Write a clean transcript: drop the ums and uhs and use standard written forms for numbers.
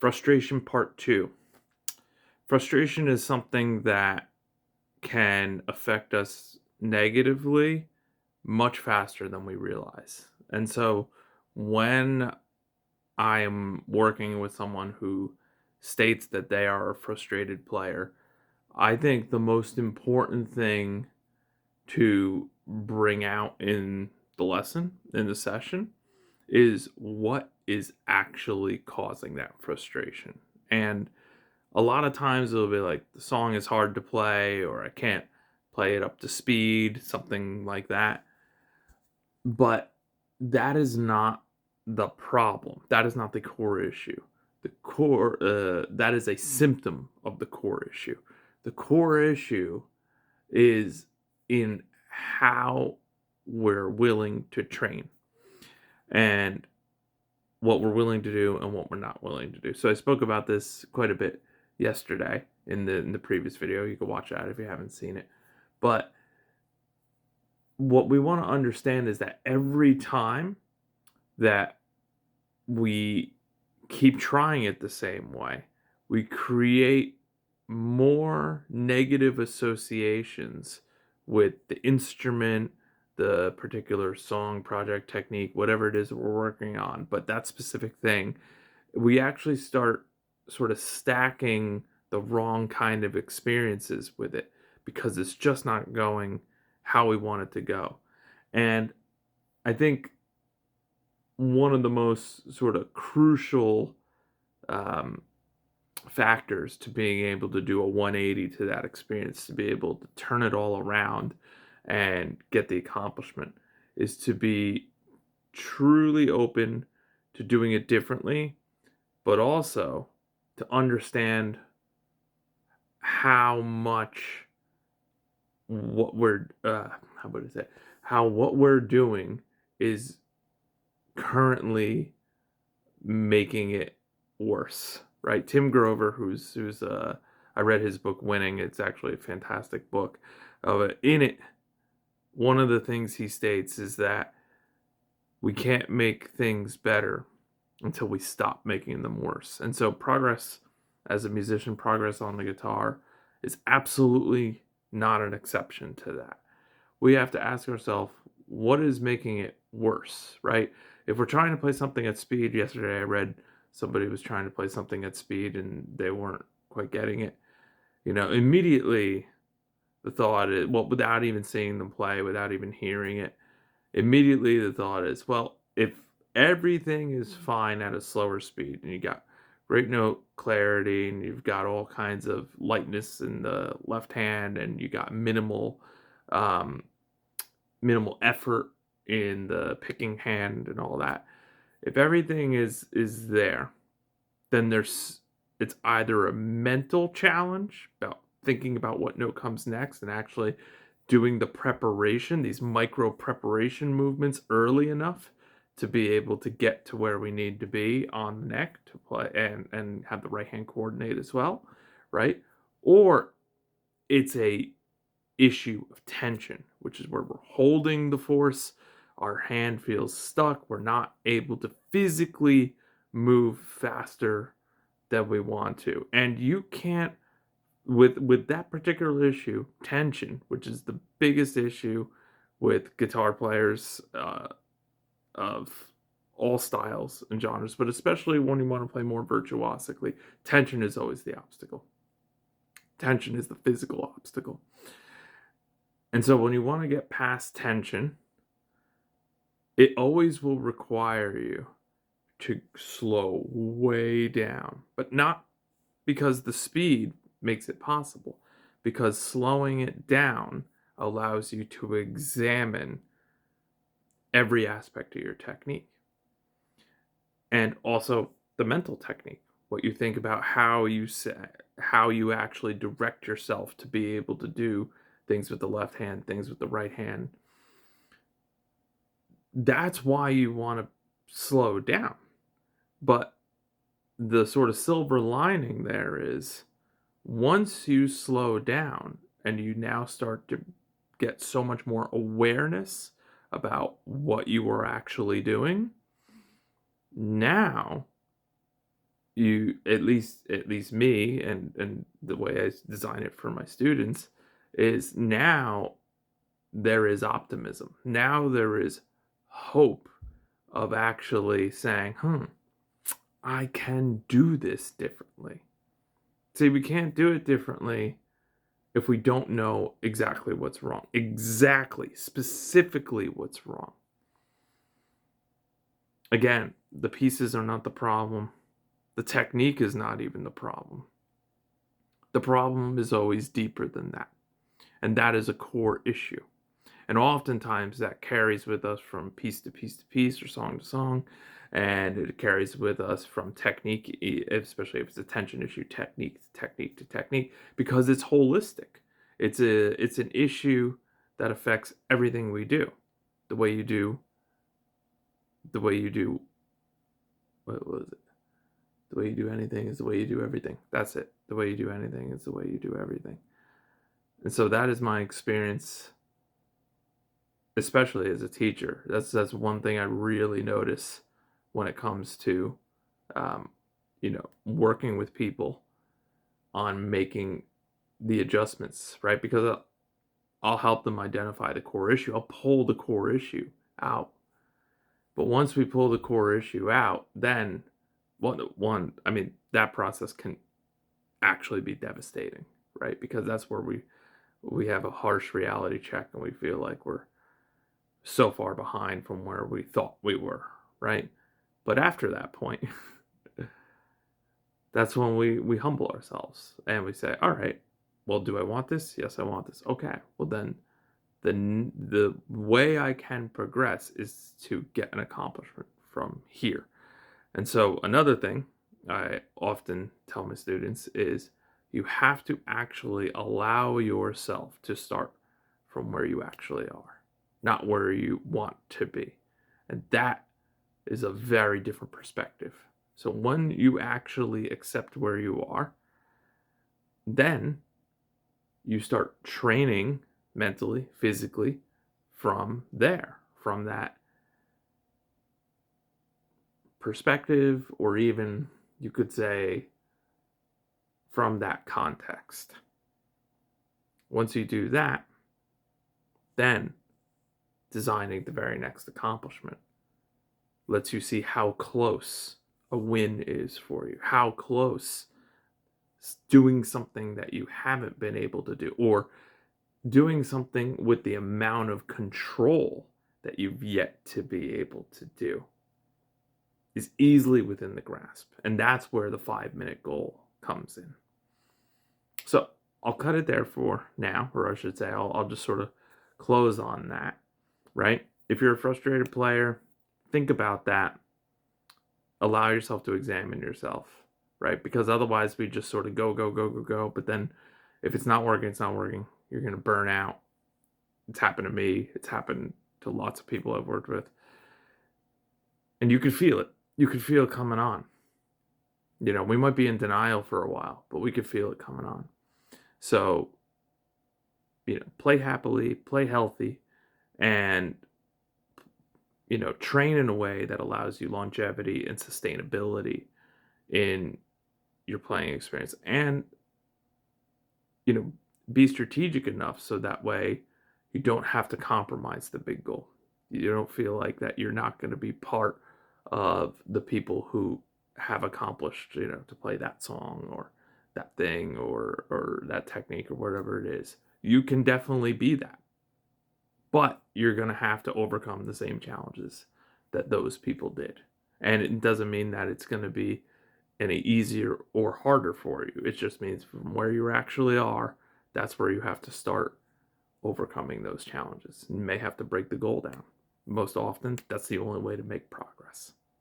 Frustration part 2. Frustration is something that can affect us negatively much faster than we realize. And so when I am working with someone who states that they are a frustrated player, I think the most important thing to bring out in the lesson, in the session, is what is actually causing that frustration. And a lot of times it'll be like the song is hard to play or I can't play it up to speed, something like that. But that is not the problem. That is not the core issue. That is a symptom of the core issue. The core issue is in how we're willing to train and what we're willing to do and what we're not willing to do. So I spoke about this quite a bit yesterday in the previous video. You can watch that if you haven't seen it. But what we want to understand is that every time that we keep trying it the same way, we create more negative associations with the instrument, the particular song, project, technique, whatever it is that we're working on. But that specific thing, we actually start sort of stacking the wrong kind of experiences with it because it's just not going how we want it to go. And I think one of the most sort of crucial factors to being able to do a 180 to that experience, to be able to turn it all around and get the accomplishment, is to be truly open to doing it differently, but also to understand how much what we're how what we're doing is currently making it worse, right? Tim Grover, who's I read his book Winning. It's actually a fantastic book. In it, one of the things he states is that we can't make things better until we stop making them worse. And so progress as a musician, progress on the guitar is absolutely not an exception to that. We have to ask ourselves, what is making it worse, right? If we're trying to play something at speed, yesterday I read somebody was trying to play something at speed and they weren't quite getting it. Immediately the thought is, well, without even seeing them play, without even hearing it, immediately the thought is, well, if everything is fine at a slower speed and you got great note clarity and you've got all kinds of lightness in the left hand and you got minimal effort in the picking hand and all that, if everything is there, then it's either a mental challenge about thinking about what note comes next and actually doing the preparation, these micro preparation movements early enough to be able to get to where we need to be on the neck to play and have the right hand coordinate as well, right? Or it's a issue of tension, which is where we're holding the force, our hand feels stuck, we're not able to physically move faster than we want to. And you can't, with that particular issue, tension, which is the biggest issue with guitar players of all styles and genres, but especially when you want to play more virtuosically, tension is always the obstacle. Tension is the physical obstacle. And so when you want to get past tension, it always will require you to slow way down, but not because the speed makes it possible, because slowing it down allows you to examine every aspect of your technique. And also the mental technique, what you think about how you actually direct yourself to be able to do things with the left hand, things with the right hand. That's why you want to slow down. But the sort of silver lining there is once you slow down and you now start to get so much more awareness about what you are actually doing, now you at least me and the way I design it for my students is now there is optimism. Now there is hope of actually saying, I can do this differently. See, we can't do it differently if we don't know exactly what's wrong. Exactly, specifically what's wrong. Again, the pieces are not the problem. The technique is not even the problem. The problem is always deeper than that. And that is a core issue. And oftentimes that carries with us from piece to piece to piece or song to song. And it carries with us from technique, especially if it's a tension issue, technique to technique to technique, because it's holistic. It's an issue that affects everything we do. The way you do, the way you do, what was it? The way you do anything is the way you do everything. That's it. The way you do anything is the way you do everything. And so that is my experience, especially as a teacher. That's one thing I really notice when it comes to, um, working with people on making the adjustments, right? Because I'll help them identify the core issue. I'll pull the core issue out. But once we pull the core issue out, then I mean, that process can actually be devastating, right? Because that's where we have a harsh reality check and we feel like we're so far behind from where we thought we were, right? But after that point, that's when we humble ourselves and we say, all right, well, do I want this? Yes, I want this. Okay, well then the way I can progress is to get an accomplishment from here. And so another thing I often tell my students is you have to actually allow yourself to start from where you actually are, not where you want to be. And that is a very different perspective. So when you actually accept where you are, then you start training mentally, physically from there, from that perspective, or even you could say from that context. Once you do that, then designing the very next accomplishment lets you see how close a win is for you, how close doing something that you haven't been able to do, or doing something with the amount of control that you've yet to be able to do is easily within the grasp. And that's where the 5-minute goal comes in. So I'll cut it there for now, or I should say, I'll just sort of close on that, right? If you're a frustrated player, think about that. Allow yourself to examine yourself, right? Because otherwise we just sort of go, go, go, go, go. But then if it's not working, it's not working. You're going to burn out. It's happened to me. It's happened to lots of people I've worked with. And you can feel it. You can feel it coming on. We might be in denial for a while, but we could feel it coming on. So, play happily, play healthy, and, train in a way that allows you longevity and sustainability in your playing experience. And, be strategic enough so that way you don't have to compromise the big goal. You don't feel like that you're not going to be part of the people who have accomplished, to play that song or that thing or that technique or whatever it is. You can definitely be that. But you're going to have to overcome the same challenges that those people did. And it doesn't mean that it's going to be any easier or harder for you. It just means from where you actually are, that's where you have to start overcoming those challenges. You may have to break the goal down. Most often, that's the only way to make progress.